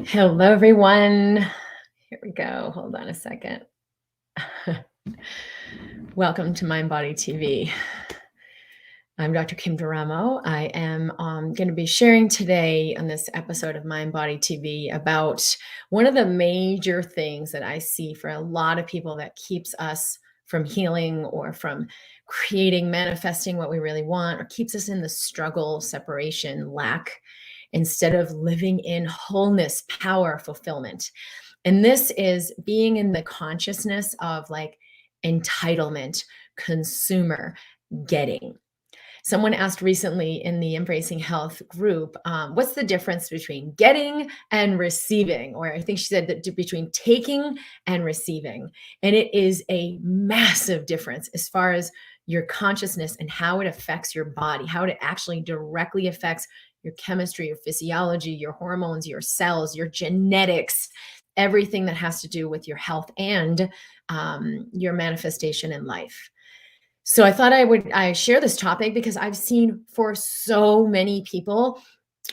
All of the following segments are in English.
Hello, everyone. Here we go. Hold on a second. Welcome to MindBody TV. I'm Dr. Kim Duramo. I am going to be sharing today on this episode of MindBody TV about one of the major things that I see for a lot of people that keeps us from healing or from creating, manifesting what we really want, or keeps us in the struggle, separation, lack, instead of living in wholeness, power, fulfillment. And this is being in the consciousness of like entitlement, consumer, getting. Someone asked recently in the Embracing Health group, what's the difference between getting and receiving? Or I think she said that between taking and receiving. And it is a massive difference as far as your consciousness and how it affects your body, how it actually directly affects your chemistry, your physiology, your hormones, your cells, your genetics, everything that has to do with your health and your manifestation in life. So I thought I share this topic because I've seen for so many people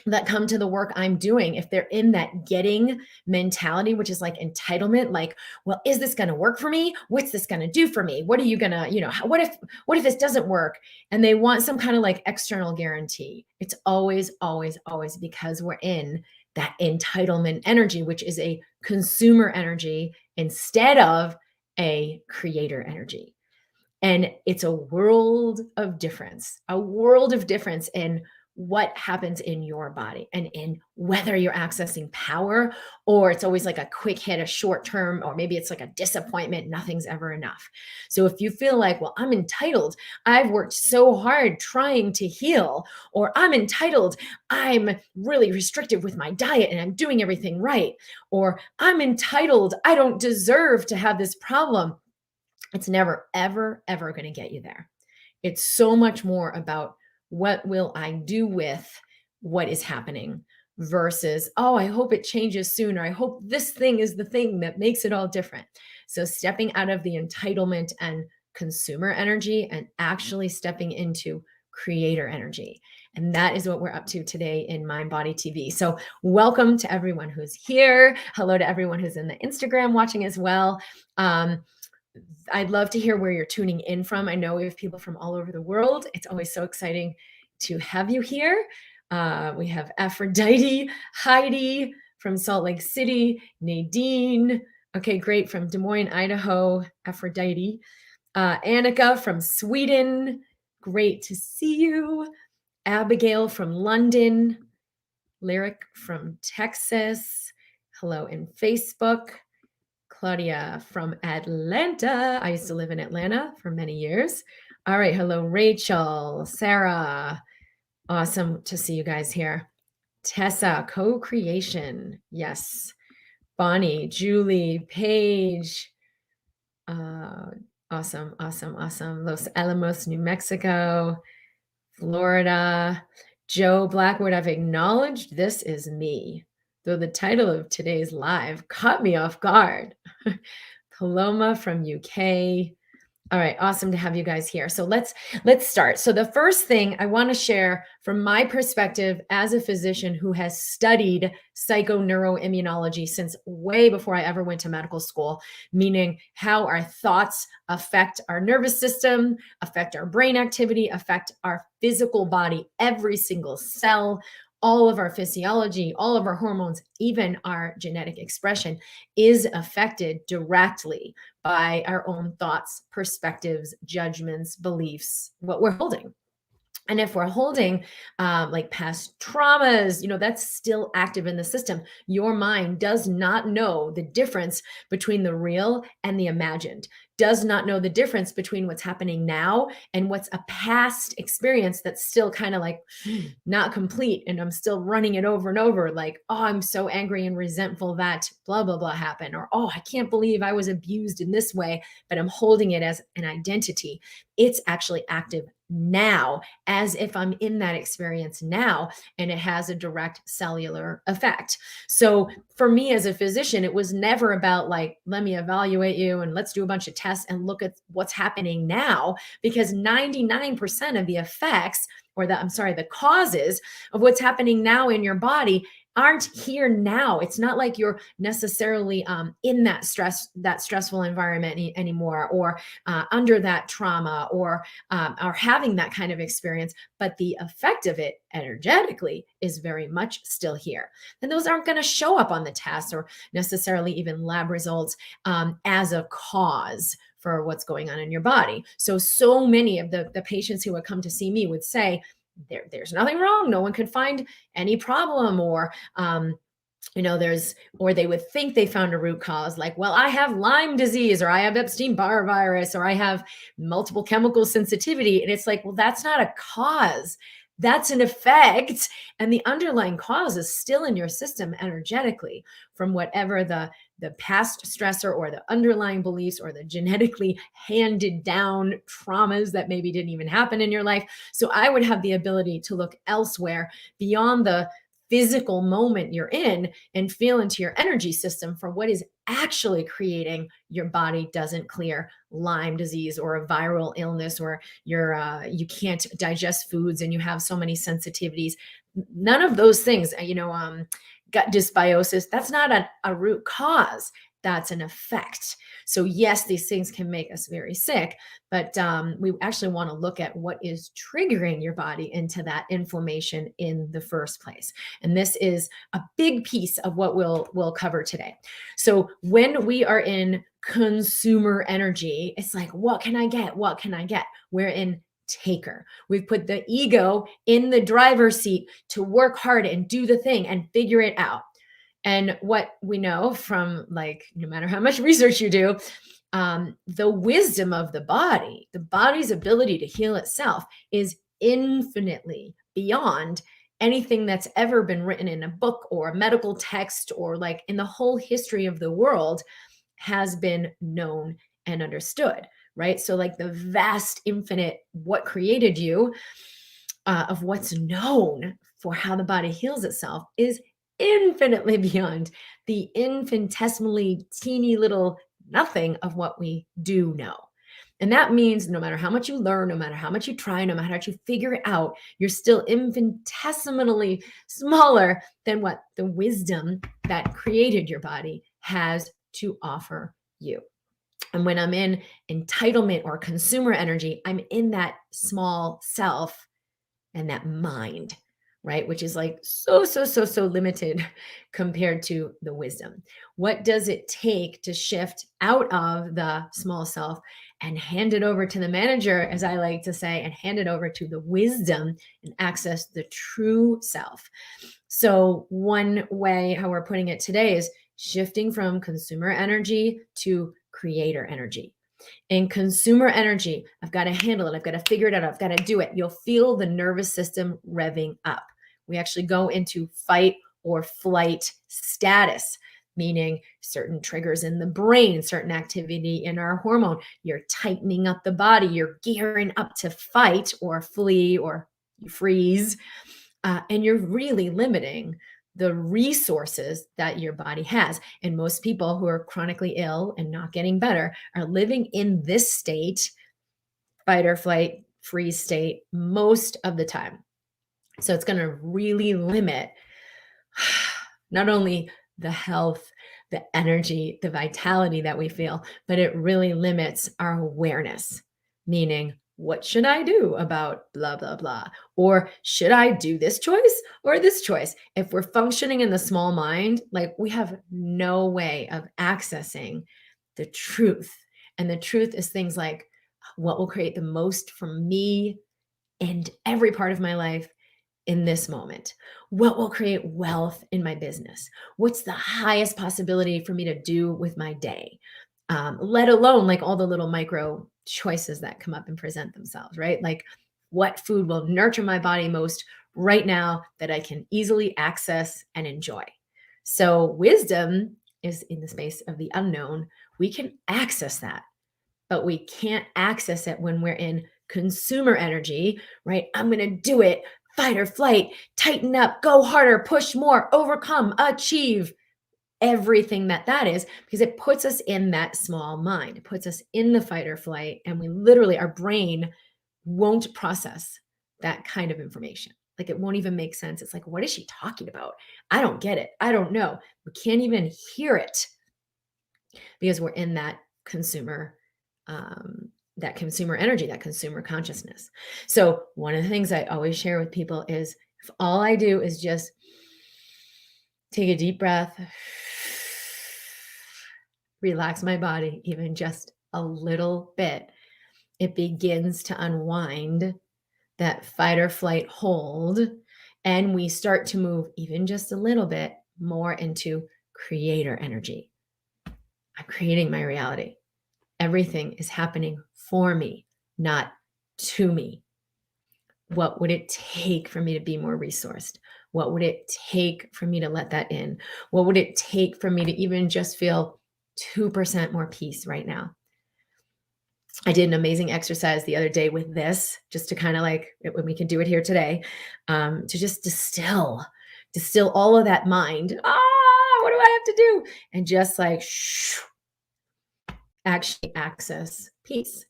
that come to the work I'm doing, if they're in that getting mentality, which is like entitlement, like, well, is this going to work for me? What's this going to do for me? What are you going to, what if this doesn't work? And they want some kind of like external guarantee. It's always, always, always because we're in that entitlement energy, which is a consumer energy instead of a creator energy. And it's a world of difference in what happens in your body and in whether you're accessing power or it's always like a quick hit, a short term, or maybe it's like a disappointment. Nothing's ever enough. So if you feel like, well, I'm entitled, I've worked so hard trying to heal, or I'm entitled, I'm really restrictive with my diet and I'm doing everything right, or I'm entitled, I don't deserve to have this problem. It's never, ever, ever going to get you there. It's so much more about what will I do with what is happening versus, oh, I hope it changes soon, or I hope this thing is the thing that makes it all different. So stepping out of the entitlement and consumer energy and actually stepping into creator energy. And that is what we're up to today in MindBody TV. So welcome to everyone who's here. Hello to everyone who's in the Instagram watching as well. I'd love to hear where you're tuning in from. I know we have people from all over the world. It's always so exciting to have you here. We have Aphrodite, Heidi from Salt Lake City, Nadine. Okay, great. From Des Moines, Idaho, Aphrodite. Annika from Sweden. Great to see you. Abigail from London. Lyric from Texas. Hello in Facebook. Claudia from Atlanta. I used to live in Atlanta for many years. All right. Hello, Rachel, Sarah. Awesome to see you guys here. Tessa, co-creation. Yes. Bonnie, Julie, Paige. Awesome. Los Alamos, New Mexico, Florida. Joe Blackwood, I've acknowledged this is me, though the title of today's live caught me off guard. Paloma from UK. All right, awesome to have you guys here. So let's start. So the first thing I want to share from my perspective as a physician who has studied psychoneuroimmunology since way before I ever went to medical school, meaning how our thoughts affect our nervous system, affect our brain activity, affect our physical body, every single cell, all of our physiology, all of our hormones, even our genetic expression is affected directly by our own thoughts, perspectives, judgments, beliefs, what we're holding. And if we're holding like past traumas, that's still active in the system. Your mind does not know the difference between the real and the imagined, does not know the difference between what's happening now and what's a past experience that's still kind of like not complete. And I'm still running it over and over like, oh, I'm so angry and resentful that blah, blah, blah happened. Or, oh, I can't believe I was abused in this way, but I'm holding it as an identity. It's actually active now, as if I'm in that experience now, and it has a direct cellular effect. So for me as a physician, it was never about like, let me evaluate you and let's do a bunch of tests and look at what's happening now, because 99% of the effects, or the causes of what's happening now in your body aren't here now. It's not like you're necessarily in that stressful environment anymore, or under that trauma, or having that kind of experience. But the effect of it energetically is very much still here. And those aren't going to show up on the tests or necessarily even lab results as a cause for what's going on in your body. So many of the patients who would come to see me would say, there's nothing wrong. No one could find any problem, or or they would think they found a root cause, like, well, I have Lyme disease, or I have Epstein-Barr virus, or I have multiple chemical sensitivity. And it's like, well, that's not a cause. That's an effect. And the underlying cause is still in your system energetically from whatever the past stressor or the underlying beliefs or the genetically handed down traumas that maybe didn't even happen in your life. So I would have the ability to look elsewhere beyond the physical moment you're in and feel into your energy system for what is actually creating your body doesn't clear Lyme disease or a viral illness, or you can't digest foods and you have so many sensitivities. None of those things, gut dysbiosis, that's not a root cause. That's an effect. So yes, these things can make us very sick, but we actually want to look at what is triggering your body into that inflammation in the first place. And this is a big piece of what we'll cover today. So when we are in consumer energy, it's like, what can I get? What can I get? We're in taker. We've put the ego in the driver's seat to work hard and do the thing and figure it out. And what we know from, like, no matter how much research you do, the wisdom of the body's ability to heal itself is infinitely beyond anything that's ever been written in a book or a medical text, or like in the whole history of the world has been known and understood, right? So like the vast infinite, what created you, of what's known for how the body heals itself is infinitely beyond the infinitesimally teeny little nothing of what we do know. And that means no matter how much you learn, no matter how much you try, no matter how much you figure it out, you're still infinitesimally smaller than what the wisdom that created your body has to offer you. And when I'm in entitlement or consumer energy, I'm in that small self and that mind, right? Which is like so limited compared to the wisdom. What does it take to shift out of the small self and hand it over to the manager, as I like to say, and hand it over to the wisdom and access the true self? So one way how we're putting it today is shifting from consumer energy to creator energy. In consumer energy, I've got to handle it. I've got to figure it out. I've got to do it. You'll feel the nervous system revving up. We actually go into fight or flight status, meaning certain triggers in the brain, certain activity in our hormone. You're tightening up the body. You're gearing up to fight or flee or you freeze. And you're really limiting the resources that your body has. And most people who are chronically ill and not getting better are living in this state, fight or flight, freeze state, most of the time. So it's going to really limit not only the health, the energy, the vitality that we feel, but it really limits our awareness, meaning, what should I do about blah, blah, blah? Or should I do this choice or this choice? If we're functioning in the small mind, like, we have no way of accessing the truth. And the truth is things like, what will create the most for me and every part of my life in this moment? What will create wealth in my business? What's the highest possibility for me to do with my day? Let alone like all the little micro choices that come up and present themselves, right? Like, what food will nurture my body most right now that I can easily access and enjoy? So wisdom is in the space of the unknown. We can access that, but we can't access it when we're in consumer energy, right? I'm going to do it, fight or flight, tighten up, go harder, push more, overcome, achieve. Everything that is, because it puts us in that small mind. It puts us in the fight or flight, and we literally, our brain won't process that kind of information. Like it won't even make sense. It's like, what is she talking about? I don't get it. I don't know. We can't even hear it because we're in that consumer energy, that consumer consciousness. So one of the things I always share with people is if all I do is just take a deep breath, relax my body, even just a little bit, it begins to unwind that fight or flight hold. And we start to move even just a little bit more into creator energy. I'm creating my reality. Everything is happening for me, not to me. What would it take for me to be more resourced? What would it take for me to let that in? What would it take for me to even just feel 2% more peace right now? I did an amazing exercise the other day with this, just to kind of like, when we can do it here today, to just distill all of that mind. What do I have to do? And just like, actually access peace.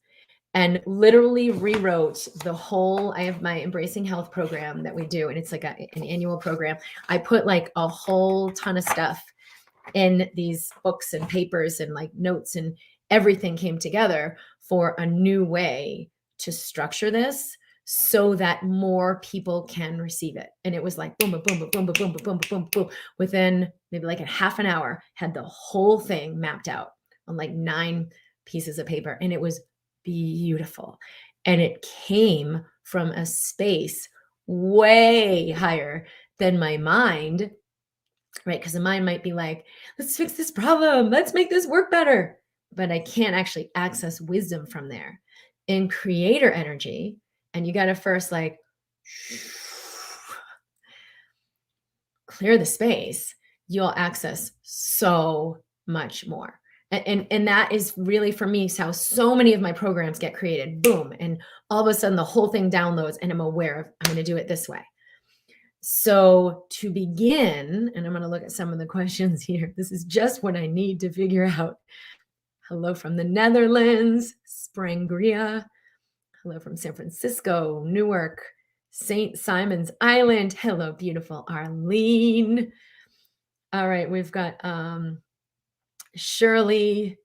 And literally rewrote the whole, I have my Embracing Health program that we do, and it's like an annual program. I put like a whole ton of stuff in these books and papers and like notes, and everything came together for a new way to structure this so that more people can receive it. And it was like boom, boom, boom, boom, boom, boom, boom, boom, boom. Within maybe like a half an hour, had the whole thing mapped out on like 9 pieces of paper. And it was beautiful. And it came from a space way higher than my mind, right? Because the mind might be like, let's fix this problem. Let's make this work better. But I can't actually access wisdom from there. In creator energy, and you got to first like clear the space, you'll access so much more. And that is really, for me, how so many of my programs get created. Boom. And all of a sudden the whole thing downloads and I'm aware of, I'm going to do it this way. So to begin, and I'm going to look at some of the questions here. This is just what I need to figure out. Hello from the Netherlands, Sprangria. Hello from San Francisco, Newark, St. Simon's Island. Hello, beautiful Arlene. All right, we've got Shirley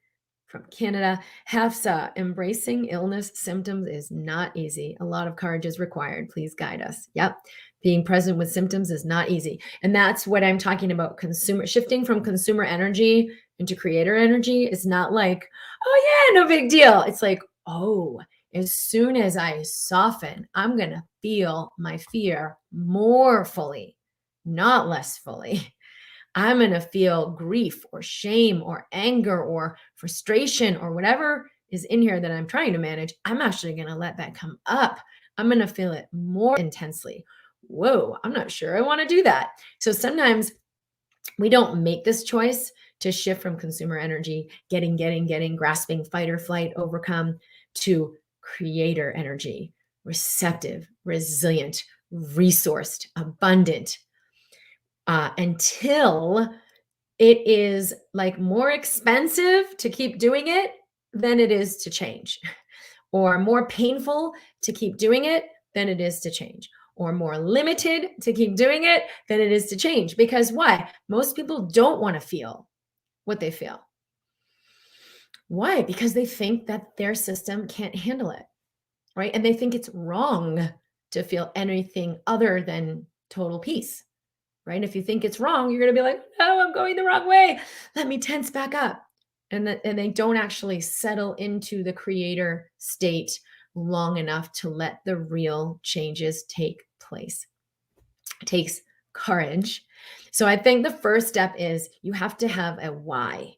from Canada. Hafsa, embracing illness symptoms is not easy. A lot of courage is required. Please guide us. Yep. Being present with symptoms is not easy. And that's what I'm talking about. Shifting from consumer energy into creator energy is not like, oh yeah, no big deal. It's like, oh, as soon as I soften, I'm going to feel my fear more fully, not less fully. I'm going to feel grief or shame or anger or frustration or whatever is in here that I'm trying to manage. I'm actually going to let that come up. I'm going to feel it more intensely. Whoa, I'm not sure I want to do that. So sometimes we don't make this choice to shift from consumer energy, getting, grasping, fight or flight, overcome, to creator energy, receptive, resilient, resourced, abundant, until it is like more expensive to keep doing it than it is to change, or more painful to keep doing it than it is to change, or more limited to keep doing it than it is to change. Because why? Most people don't want to feel what they feel. Why? Because they think that their system can't handle it, right? And they think it's wrong to feel anything other than total peace. Right? If you think it's wrong, you're going to be like, no, I'm going the wrong way. Let me tense back up. And they don't actually settle into the creator state long enough to let the real changes take place. It takes courage. So I think the first step is you have to have a why.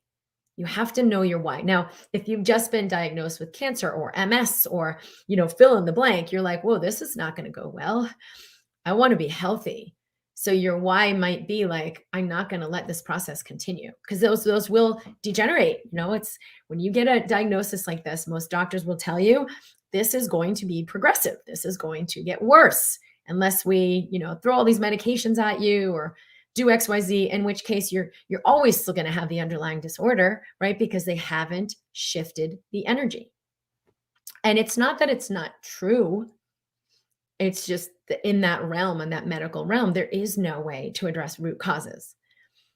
You have to know your why. Now, if you've just been diagnosed with cancer or MS or, fill in the blank, you're like, whoa, this is not going to go well. I want to be healthy. So your why might be like, I'm not going to let this process continue, because those will degenerate. It's when you get a diagnosis like this, most doctors will tell you this is going to be progressive. This is going to get worse unless we, throw all these medications at you or do XYZ, in which case you're always still going to have the underlying disorder, right? Because they haven't shifted the energy. And it's not that it's not true. It's just in that realm, in that medical realm, there is no way to address root causes.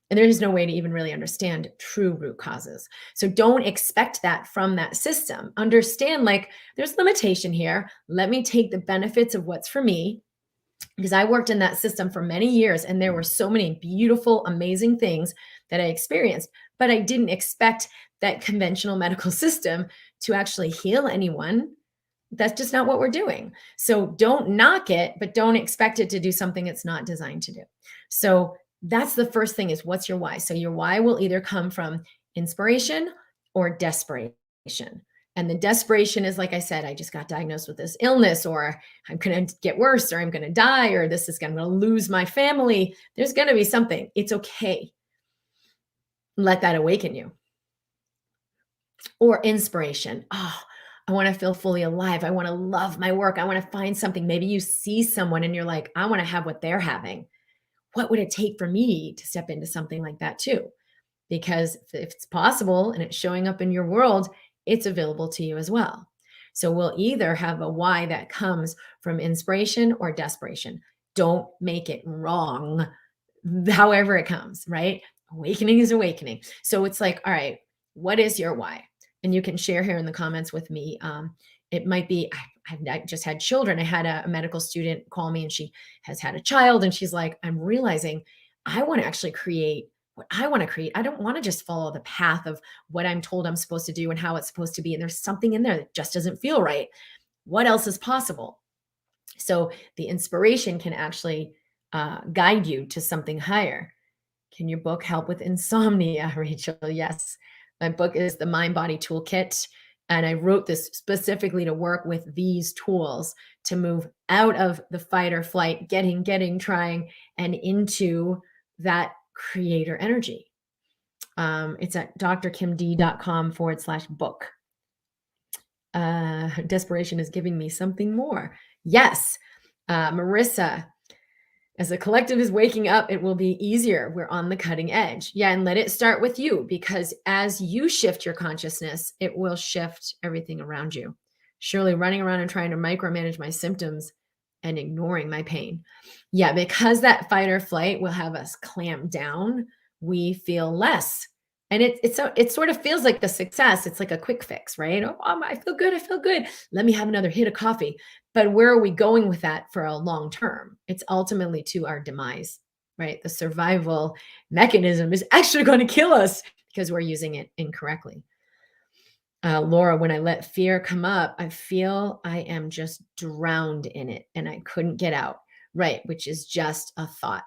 And there is no way to even really understand true root causes. So don't expect that from that system. Understand, like, there's limitation here. Let me take the benefits of what's for me, because I worked in that system for many years and there were so many beautiful, amazing things that I experienced, but I didn't expect that conventional medical system to actually heal anyone. That's just not what we're doing. So don't knock it, but don't expect it to do something it's not designed to do. So that's the first thing, is what's your why? So your why will either come from inspiration or desperation. And the desperation is, like I said, I just got diagnosed with this illness, or I'm going to get worse, or I'm going to die, or this is going to lose my family. There's going to be something. It's okay. Let that awaken you. Or inspiration. Oh, I want to feel fully alive. I want to love my work. I want to find something. Maybe you see someone and you're like, I want to have what they're having. What would it take for me to step into something like that too? Because if it's possible and it's showing up in your world, it's available to you as well. So we'll either have a why that comes from inspiration or desperation. Don't make it wrong, however it comes, right? Awakening is awakening. So it's like, all right, what is your why? And you can share here in the comments with me. It might be, I just had children. I had a medical student call me and she has had a child and she's like, I'm realizing I want to actually create what I want to create. I don't want to just follow the path of what I'm told I'm supposed to do and how it's supposed to be. And there's something in there that just doesn't feel right. What else is possible? So the inspiration can actually guide you to something higher. Can your book help with insomnia, Rachel? Yes. My book is the MindBody Toolkit. And I wrote this specifically to work with these tools to move out of the fight or flight, trying, and into that creator energy. It's at drkimd.com/book. Desperation is giving me something more. Yes. Marissa, as the collective is waking up, it will be easier. We're on the cutting edge. Yeah. And let it start with you, because as you shift your consciousness, it will shift everything around you. Shirley, running around and trying to micromanage my symptoms and ignoring my pain. Yeah, because that fight or flight will have us clamp down, we feel less. And it sort of feels like the success. It's like a quick fix, right? Oh, I feel good. I feel good. Let me have another hit of coffee. But where are we going with that for a long term? It's ultimately to our demise, right? The survival mechanism is actually going to kill us because we're using it incorrectly. Laura, when I let fear come up, I feel I am just drowned in it and I couldn't get out, right? Which is just a thought,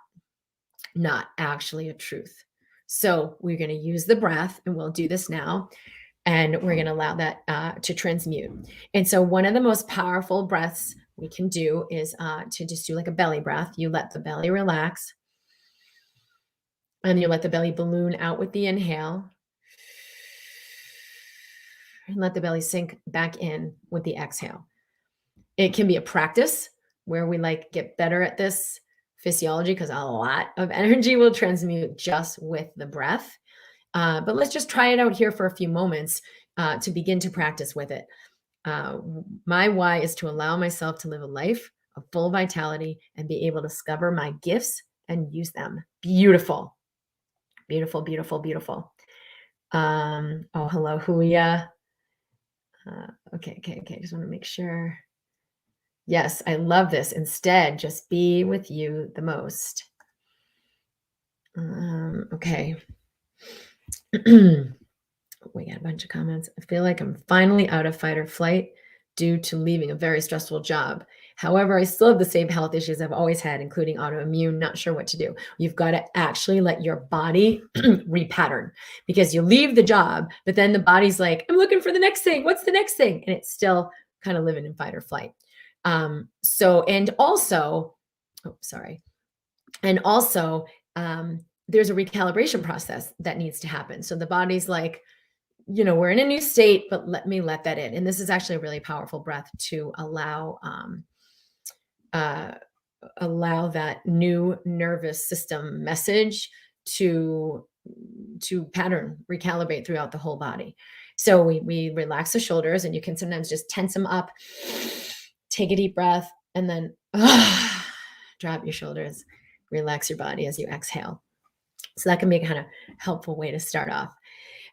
not actually a truth. So we're going to use the breath, and we'll do this now. And we're going to allow that to transmute. And so one of the most powerful breaths we can do is to just do like a belly breath. You let the belly relax. And you let the belly balloon out with the inhale. And let the belly sink back in with the exhale. It can be a practice where we like get better at this physiology, because a lot of energy will transmute just with the breath. But let's just try it out here for a few moments to begin to practice with it. My why is to allow myself to live a life of full vitality and be able to discover my gifts and use them. Beautiful, beautiful, beautiful, beautiful. Oh, hello, Huya. Okay. Just want to make sure. Yes, I love this. Instead, just be with you the most. Okay. We got a bunch of comments. I feel like I'm finally out of fight or flight due to leaving a very stressful job. However, I still have the same health issues I've always had, including autoimmune. Not sure what to do. You've got to actually let your body repattern, because you leave the job, but then the body's like, I'm looking for the next thing. What's the next thing? And it's still kind of living in fight or flight. And also, there's a recalibration process that needs to happen. So the body's like, we're in a new state, but let me let that in. And this is actually a really powerful breath to allow that new nervous system message to pattern, recalibrate throughout the whole body. So we relax the shoulders, and you can sometimes just tense them up, take a deep breath, and then Drop your shoulders, relax your body as you exhale. So that can be a kind of helpful way to start off.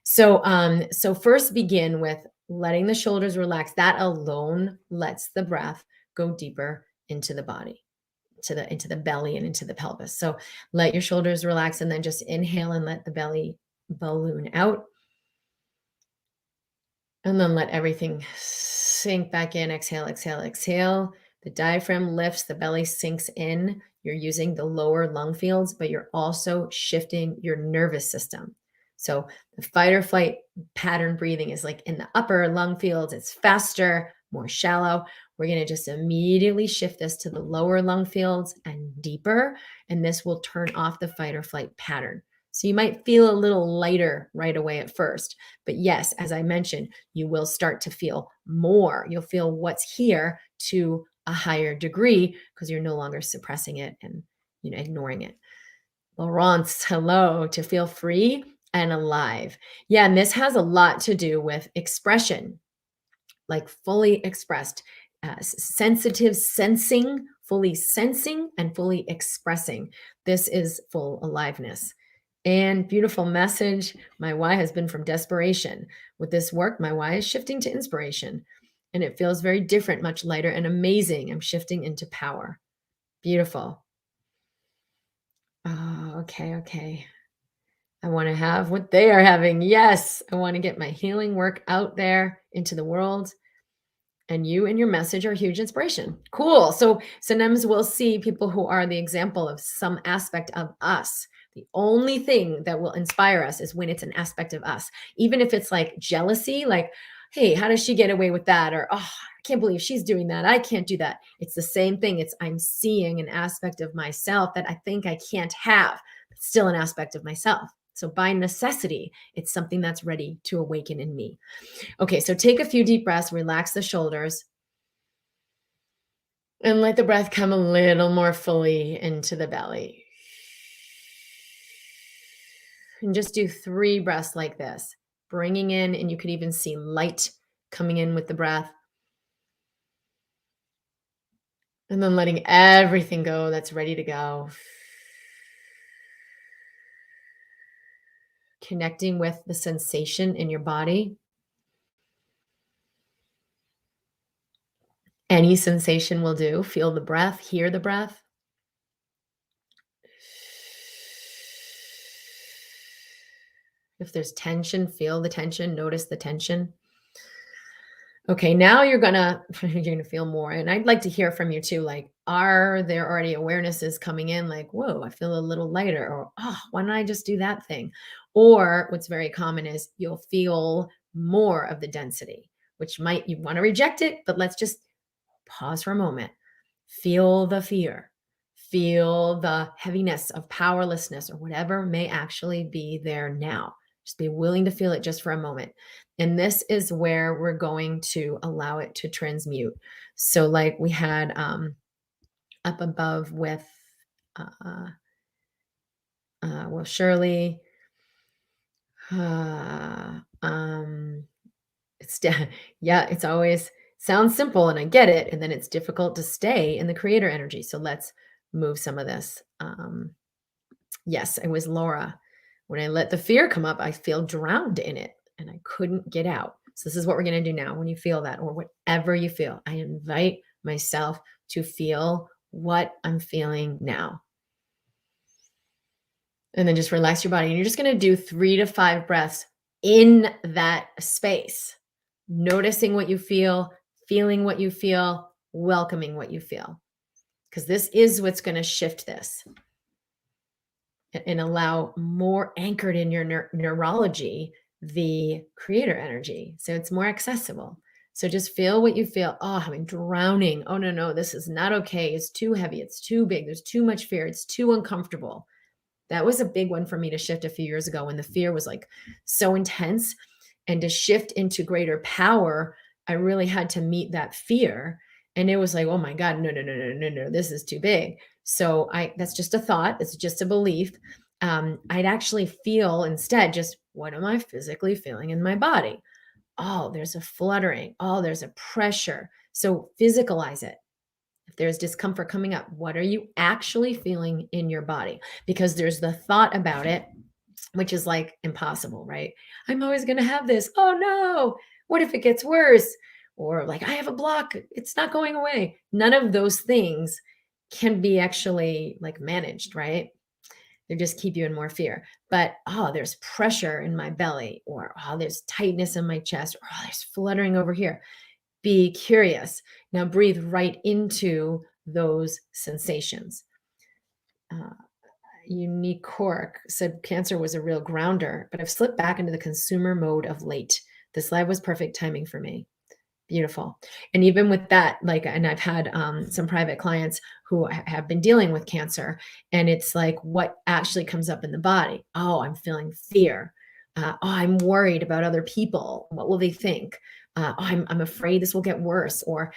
So first begin with letting the shoulders relax. That alone lets the breath go deeper into the body, into the belly and into the pelvis. So let your shoulders relax and then just inhale and let the belly balloon out. And then let everything sink back in. Exhale, exhale, exhale. The diaphragm lifts, the belly sinks in. You're using the lower lung fields, but you're also shifting your nervous system. So the fight or flight pattern breathing is like in the upper lung fields. It's faster, more shallow. We're going to just immediately shift this to the lower lung fields and deeper. And this will turn off the fight or flight pattern. So you might feel a little lighter right away at first. But yes, as I mentioned, you will start to feel more. You'll feel what's here to a higher degree because you're no longer suppressing it and ignoring it. Laurence, hello, to feel free and alive. Yeah, and this has a lot to do with expression, like fully expressed, sensitive sensing, fully sensing and fully expressing. This is full aliveness. And beautiful message. My why has been from desperation. With this work, my why is shifting to inspiration. And it feels very different, much lighter and amazing. I'm shifting into power. Beautiful. Oh, okay. I want to have what they are having. Yes, I want to get my healing work out there into the world. And you and your message are a huge inspiration. Cool. So sometimes we'll see people who are the example of some aspect of us. The only thing that will inspire us is when it's an aspect of us. Even if it's like jealousy, like, hey, how does she get away with that? Or, oh, I can't believe she's doing that. I can't do that. It's the same thing. It's I'm seeing an aspect of myself that I think I can't have, but still an aspect of myself. So by necessity, it's something that's ready to awaken in me. Okay, so take a few deep breaths, relax the shoulders, and let the breath come a little more fully into the belly. And just do 3 breaths like this, bringing in, and you could even see light coming in with the breath. And then letting everything go that's ready to go. Connecting with the sensation in your body. Any sensation will do. Feel the breath, hear the breath. If there's tension, feel the tension, notice the tension. Okay, now you're gonna feel more. And I'd like to hear from you too. Like, are there already awarenesses coming in? Like, whoa, I feel a little lighter, or oh, why don't I just do that thing? Or what's very common is you'll feel more of the density, which might you want to reject it, but let's just pause for a moment. Feel the fear, feel the heaviness of powerlessness, or whatever may actually be there now. Just be willing to feel it just for a moment. And this is where we're going to allow it to transmute. So like we had up above with, well, Shirley, it's, yeah, it's always sounds simple and I get it. And then it's difficult to stay in the creator energy. So let's move some of this. Yes, it was Laura. When I let the fear come up, I feel drowned in it and I couldn't get out. So this is what we're going to do now. When you feel that, or whatever you feel, I invite myself to feel what I'm feeling now. And then just relax your body. And you're just going to do 3 to 5 breaths in that space, noticing what you feel, feeling what you feel, welcoming what you feel. Because this is what's going to shift this and allow more anchored in your neurology, the creator energy. So it's more accessible. So just feel what you feel. Oh, I'm drowning. Oh, no, this is not okay. It's too heavy. It's too big. There's too much fear. It's too uncomfortable. That was a big one for me to shift a few years ago when the fear was like so intense. And to shift into greater power, I really had to meet that fear. And it was like, oh my God, no, this is too big. So that's just a thought. It's just a belief. I'd actually feel instead, just what am I physically feeling in my body? Oh, there's a fluttering. Oh, there's a pressure. So physicalize it. If there's discomfort coming up, what are you actually feeling in your body? Because there's the thought about it, which is like impossible, right? I'm always going to have this. Oh no. What if it gets worse? Or like, I have a block. It's not going away. None of those things can be actually like managed, right? They just keep you in more fear. But, oh, there's pressure in my belly, or, oh, there's tightness in my chest, or, oh, there's fluttering over here. Be curious. Now breathe right into those sensations. Uh, Unique Cork said cancer was a real grounder, but I've slipped back into the consumer mode of late. This live was perfect timing for me. Beautiful. And even with that, like, and I've had some private clients who have been dealing with cancer, and it's like, what actually comes up in the body? Oh, I'm feeling fear. Oh, I'm worried about other people. What will they think? Oh, I'm afraid this will get worse. Or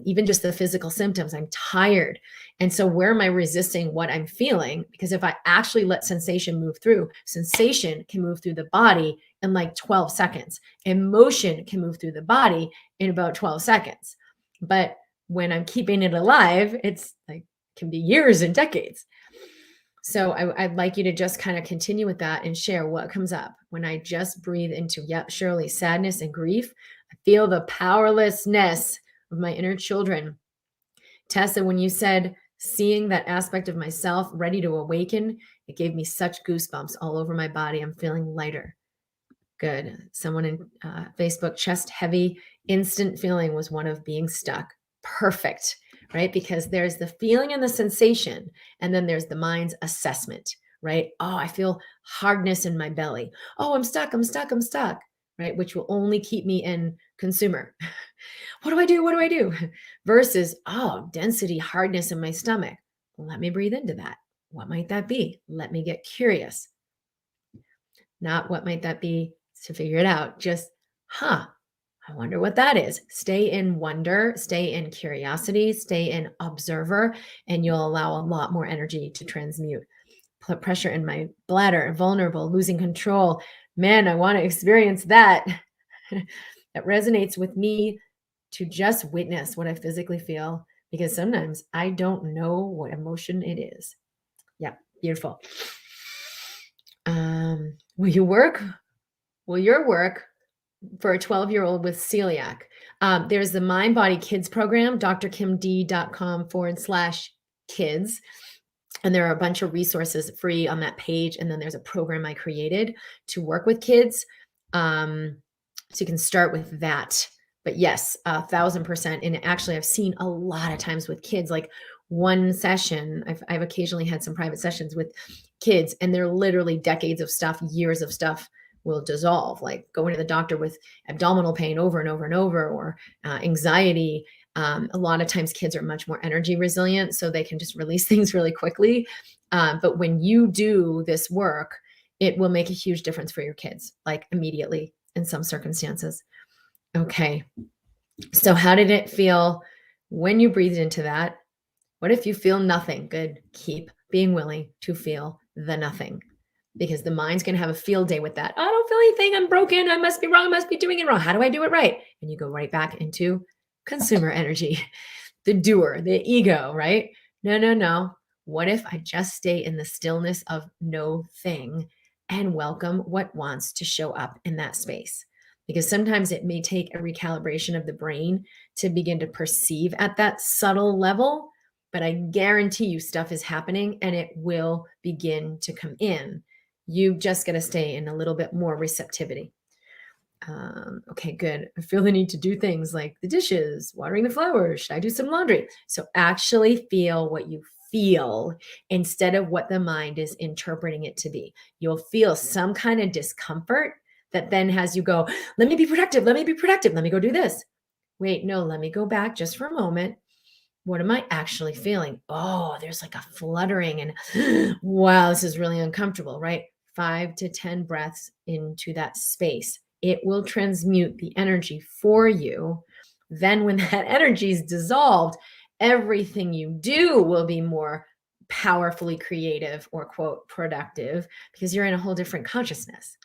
even just the physical symptoms. I'm tired. And so where am I resisting what I'm feeling? Because if I actually let sensation move through, sensation can move through the body in like 12 seconds. Emotion can move through the body in about 12 seconds. But when I'm keeping it alive, it's like can be years and decades. So I'd like you to just kind of continue with that and share what comes up when I just breathe into, yep, surely sadness and grief. I feel the powerlessness of my inner children. Tessa, when you said seeing that aspect of myself ready to awaken, it gave me such goosebumps all over my body. I'm feeling lighter. Good. Someone in Facebook, chest heavy, instant feeling was one of being stuck. Perfect, right? Because there's the feeling and the sensation, and then there's the mind's assessment, right? Oh, I feel hardness in my belly. Oh, I'm stuck, I'm stuck, I'm stuck, right? Which will only keep me in consumer. What do I do? What do I do? Versus, oh, density, hardness in my stomach. Let me breathe into that. What might that be? Let me get curious. Not what might that be to figure it out. Just, I wonder what that is. Stay in wonder, stay in curiosity, stay in observer, and you'll allow a lot more energy to transmute. Put pressure in my bladder, vulnerable, losing control. Man, I want to experience that. That resonates with me to just witness what I physically feel, because sometimes I don't know what emotion it is. Yeah, beautiful. Will you work? Will your work for a 12-year-old with celiac? There's the MindBody Kids program, drkimd.com/kids. And there are a bunch of resources free on that page. And then there's a program I created to work with kids. So you can start with that. But yes, 1,000%. And actually, I've seen a lot of times with kids, like one session, I've occasionally had some private sessions with kids, and they're literally decades of stuff, years of stuff will dissolve, like going to the doctor with abdominal pain over and over and over, or anxiety. A lot of times kids are much more energy resilient, so they can just release things really quickly. But when you do this work, it will make a huge difference for your kids, like immediately in some circumstances. Okay. So how did it feel when you breathed into that? What if you feel nothing? Good. Keep being willing to feel the nothing, because the mind's going to have a field day with that. I don't feel anything. I'm broken. I must be wrong. I must be doing it wrong. How do I do it right? And you go right back into consumer energy, the doer, the ego, right? No. What if I just stay in the stillness of no thing and welcome what wants to show up in that space? Because sometimes it may take a recalibration of the brain to begin to perceive at that subtle level, but I guarantee you stuff is happening and it will begin to come in. You just got to stay in a little bit more receptivity. Okay, good. I feel the need to do things like the dishes, watering the flowers. Should I do some laundry? So actually feel what you feel instead of what the mind is interpreting it to be. You'll feel some kind of discomfort that then has you go, let me be productive. Let me be productive. Let me go do this. Wait, no, let me go back just for a moment. What am I actually feeling? Oh, there's like a fluttering and wow, this is really uncomfortable, right? 5 to 10 breaths into that space. It will transmute the energy for you. Then when that energy is dissolved, everything you do will be more powerfully creative or quote productive, because you're in a whole different consciousness.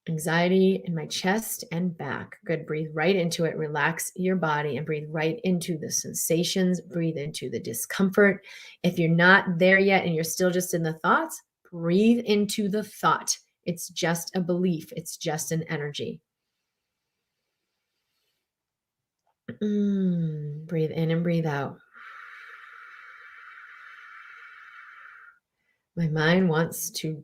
Anxiety in my chest and back. Good. Breathe right into it. Relax your body and breathe right into the sensations. Breathe into the discomfort. If you're not there yet and you're still just in the thoughts, breathe into the thought. It's just a belief, it's just an energy. Breathe in and breathe out. My mind wants to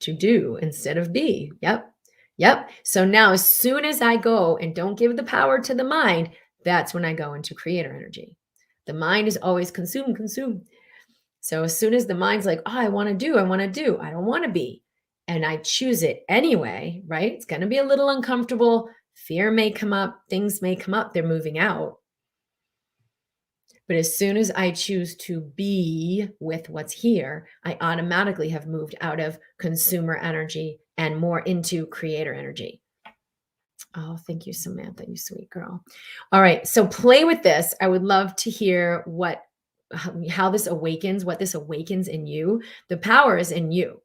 do instead of be. Yep. Yep. So now as soon as I go and don't give the power to the mind, that's when I go into creator energy. The mind is always consume, consume. So as soon as the mind's like, oh, I want to do, I don't want to be. And I choose it anyway, right? It's going to be a little uncomfortable. Fear may come up, things may come up, they're moving out. But as soon as I choose to be with what's here, I automatically have moved out of consumer energy and more into creator energy. Oh, thank you, Samantha, you sweet girl. All right, so play with this. I would love to hear how this awakens, what this awakens in you. The power is in you.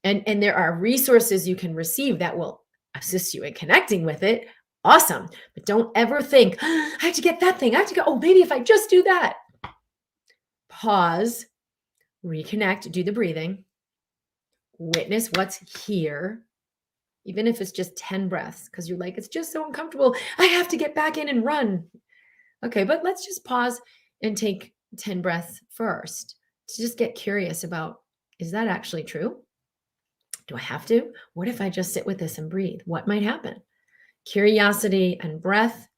And there are resources you can receive that will assist you in connecting with it. Awesome. But don't ever think, I have to get that thing. I have to go, oh, maybe if I just do that. Pause, reconnect, do the breathing, witness what's here, even if it's just 10 breaths, because you're like, it's just so uncomfortable. I have to get back in and run. Okay, but let's just pause and take 10 breaths first to just get curious about, is that actually true? Do I have to? What if I just sit with this and breathe? What might happen? Curiosity and breath.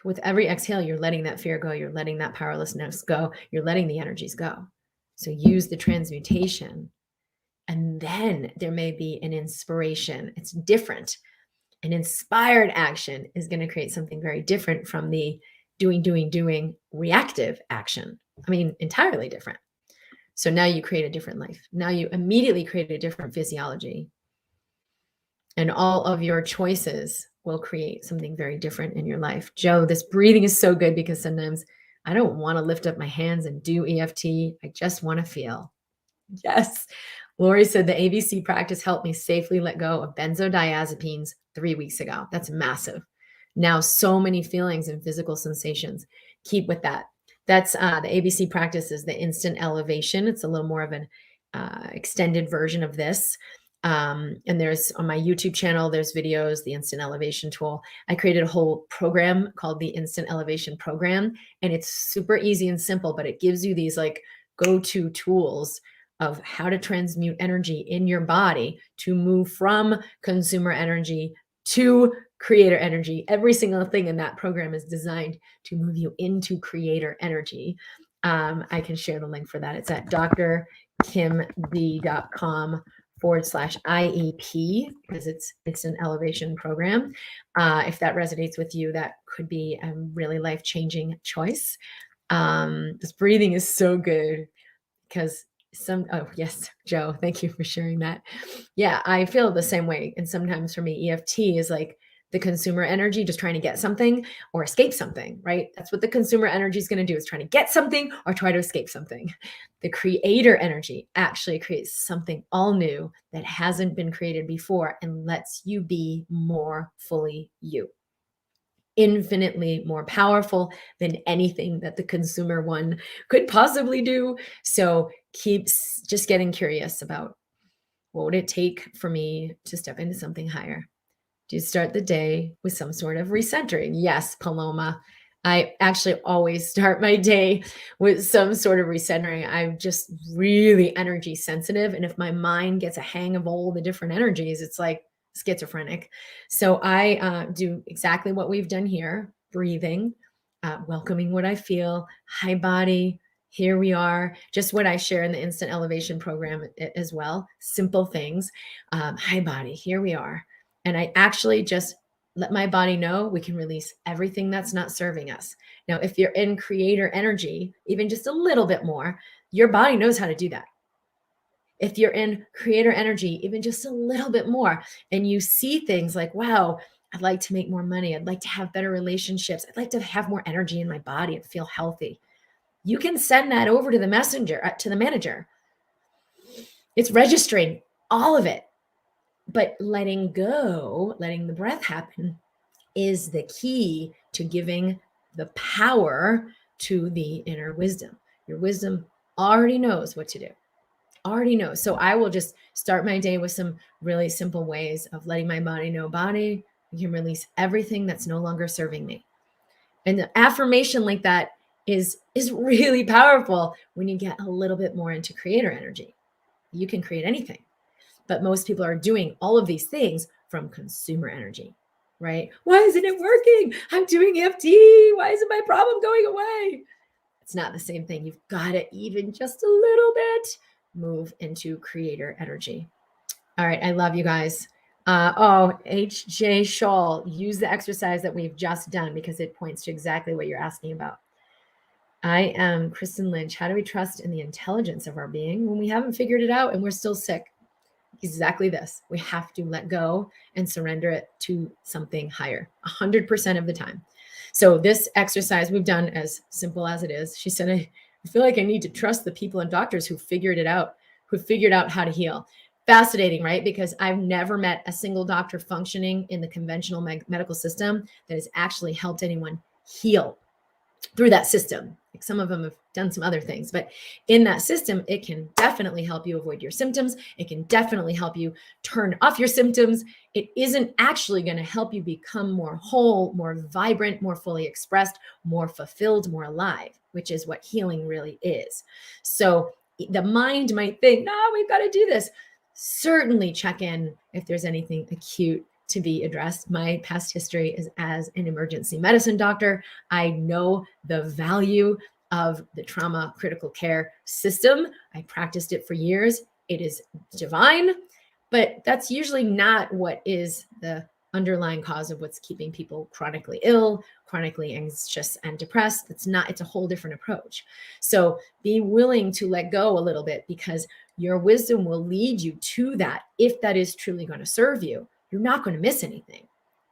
With every exhale, you're letting that fear go. You're letting that powerlessness go. You're letting the energies go. So use the transmutation. And then there may be an inspiration. It's different. An inspired action is going to create something very different from the doing reactive action. I mean, entirely different. So now you create a different life. Now you immediately create a different physiology. And all of your choices will create something very different in your life. Joe, this breathing is so good because sometimes I don't want to lift up my hands and do EFT. I just want to feel. Yes. Lori said the ABC practice helped me safely let go of benzodiazepines 3 weeks ago. That's massive. Now, so many feelings and physical sensations. Keep with that. That's the ABC practice is the instant elevation. It's a little more of an extended version of this. And there's on my YouTube channel, there's videos, the instant elevation tool. I created a whole program called the Instant Elevation Program. And it's super easy and simple, but it gives you these like go-to tools of how to transmute energy in your body to move from consumer energy to creator energy. Every single thing in that program is designed to move you into creator energy. I can share the link for that. It's at drkimd.com/IEP because it's an elevation program. If that resonates with you, that could be a really life-changing choice. This breathing is so good because oh yes, Joe, thank you for sharing that. Yeah, I feel the same way. And sometimes for me, EFT is like the consumer energy, just trying to get something or escape something, right? That's what the consumer energy is going to do, is trying to get something or try to escape something. The creator energy actually creates something all new that hasn't been created before and lets you be more fully you. Infinitely more powerful than anything that the consumer one could possibly do. So keep just getting curious about, what would it take for me to step into something higher? Do you start the day with some sort of recentering? Yes, Paloma. I actually always start my day with some sort of recentering. I'm just really energy sensitive. And if my mind gets a hang of all the different energies, it's like schizophrenic. So I do exactly what we've done here, breathing, welcoming what I feel, hi body, here we are, just what I share in the instant elevation program as well. Simple things. Hi body, here we are. And I actually just let my body know we can release everything that's not serving us. Now, if you're in creator energy, even just a little bit more, your body knows how to do that. If you're in creator energy, even just a little bit more, and you see things like, wow, I'd like to make more money. I'd like to have better relationships. I'd like to have more energy in my body and feel healthy. You can send that over to the messenger, to the manager. It's registering all of it. But letting go, letting the breath happen is the key to giving the power to the inner wisdom. Your wisdom already knows what to do, already knows. So I will just start my day with some really simple ways of letting my body know, body, you can release everything that's no longer serving me. And the affirmation like that is really powerful when you get a little bit more into creator energy. You can create anything. But most people are doing all of these things from consumer energy, right? Why isn't it working? I'm doing EFT. Why isn't my problem going away? It's not the same thing. You've got to even just a little bit move into creator energy. All right. I love you guys. H.J. Scholl, use the exercise that we've just done because it points to exactly what you're asking about. I am Kristen Lynch. How do we trust in the intelligence of our being when we haven't figured it out and we're still sick? Exactly this. We have to let go and surrender it to something higher 100% of the time. So this exercise we've done, as simple as it is, she said, I feel like I need to trust the people and doctors who figured it out, who figured out how to heal. Fascinating, right? Because I've never met a single doctor functioning in the conventional medical system that has actually helped anyone heal through that system. Like some of them have done some other things, but in that system, it can definitely help you avoid your symptoms. It can definitely help you turn off your symptoms. It isn't actually going to help you become more whole, more vibrant, more fully expressed, more fulfilled, more alive, which is what healing really is. So the mind might think, no, we've got to do this. Certainly check in if there's anything acute to be addressed. My past history is as an emergency medicine doctor. I know the value of the trauma critical care system. I practiced it for years. It is divine, but that's usually not what is the underlying cause of what's keeping people chronically ill, chronically anxious and depressed. It's a whole different approach. So be willing to let go a little bit because your wisdom will lead you to that if that is truly going to serve you. You're not going to miss anything,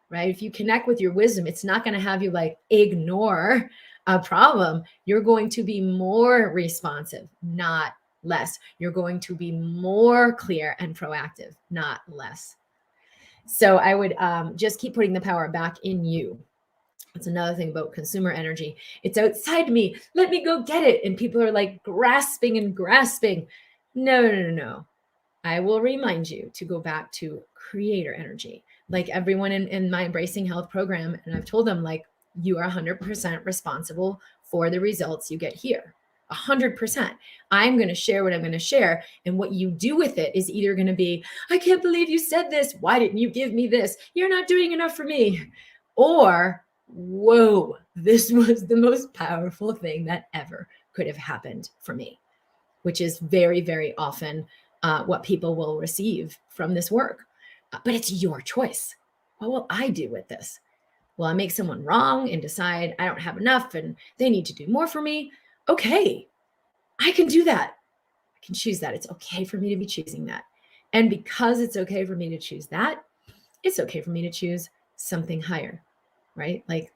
right? If you connect with your wisdom, it's not going to have you like ignore a problem. You're going to be more responsive, not less. You're going to be more clear and proactive, not less. So I would just keep putting the power back in you. That's another thing about consumer energy. It's outside me. Let me go get it. And people are like grasping and grasping. No. I will remind you to go back to creator energy. Like everyone in my Embracing Health program, and I've told them, like, you are 100% responsible for the results you get here. 100%. I'm going to share what I'm going to share. And what you do with it is either going to be, I can't believe you said this. Why didn't you give me this? You're not doing enough for me. Or, whoa, this was the most powerful thing that ever could have happened for me, which is very, very often what people will receive from this work. But it's your choice. What will I do with this? Will I make someone wrong and decide I don't have enough and they need to do more for me? Okay, I can do that. I can choose that. It's okay for me to be choosing that. And because it's okay for me to choose that, it's okay for me to choose something higher, right? Like,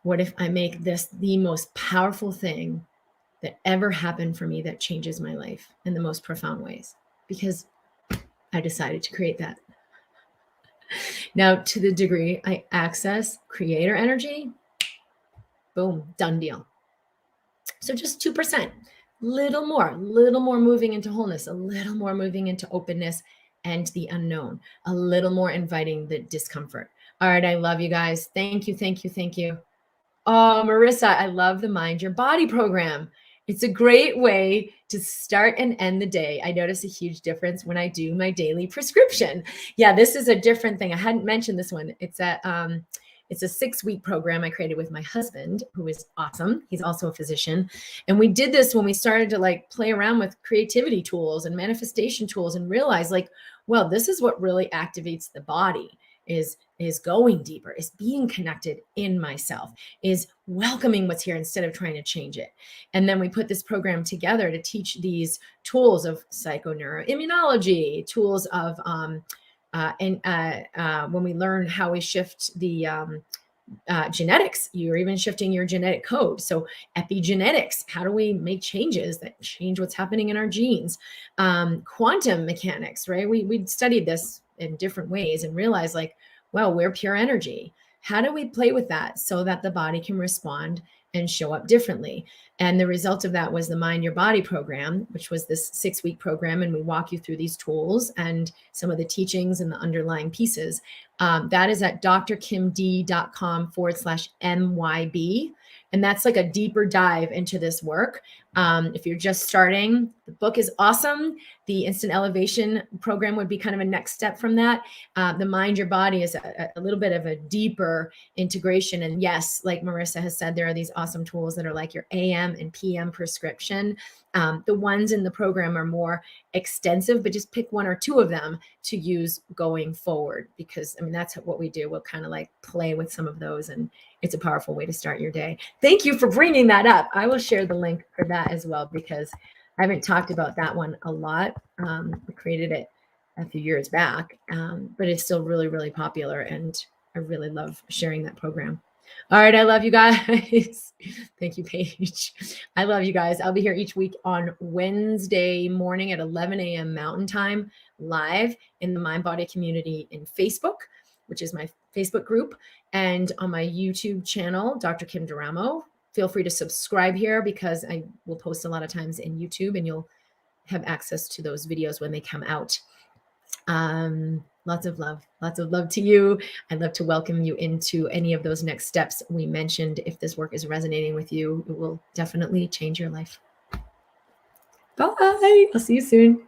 what if I make this the most powerful thing that ever happened for me that changes my life in the most profound ways? Because I decided to create that. Now, to the degree I access creator energy, boom, done deal. So just 2%, little more moving into wholeness, a little more moving into openness and the unknown, a little more inviting the discomfort. All right, I love you guys. Thank you. Oh, Marissa, I love the Mind Your Body program. It's a great way to start and end the day. I notice a huge difference when I do my daily prescription. Yeah, this is a different thing. I hadn't mentioned this one. It's a 6-week program I created with my husband, who is awesome. He's also a physician. And we did this when we started to like play around with creativity tools and manifestation tools and realize like, well, this is what really activates the body is going deeper, is being connected in myself, is welcoming what's here instead of trying to change it. And then we put this program together to teach these tools of psychoneuroimmunology, tools of when we learn how we shift the genetics. You're even shifting your genetic code. So epigenetics, how do we make changes that change what's happening in our genes? Quantum mechanics, right? We studied this in different ways and realized like, well, we're pure energy. How do we play with that so that the body can respond and show up differently? And the result of that was the Mind Your Body program, which was this 6-week program. And we walk you through these tools and some of the teachings and the underlying pieces. That is at drkimd.com/MYB. And that's like a deeper dive into this work. If you're just starting, the book is awesome. The Instant Elevation program would be kind of a next step from that. The Mind Your Body is a little bit of a deeper integration. And yes, like Marissa has said, there are these awesome tools that are like your AM and PM prescription. The ones in the program are more extensive, but just pick one or two of them to use going forward, because I mean, that's what we do. We'll kind of like play with some of those, and it's a powerful way to start your day. Thank you for bringing that up. I will share the link for that as well, because I haven't talked about that one a lot. We created it a few years back, but it's still really, really popular, and I really love sharing that program. All right. I love you guys. Thank you, Paige. I love you guys. I'll be here each week on Wednesday morning at 11 a.m. Mountain Time, live in the Mind Body community in Facebook, which is my Facebook group, and on my YouTube channel, Dr. Kim Duramo. Feel free to subscribe here, because I will post a lot of times in YouTube, and you'll have access to those videos when they come out. Lots of love to you. I'd love to welcome you into any of those next steps we mentioned. If this work is resonating with you, it will definitely change your life. Bye. I'll see you soon.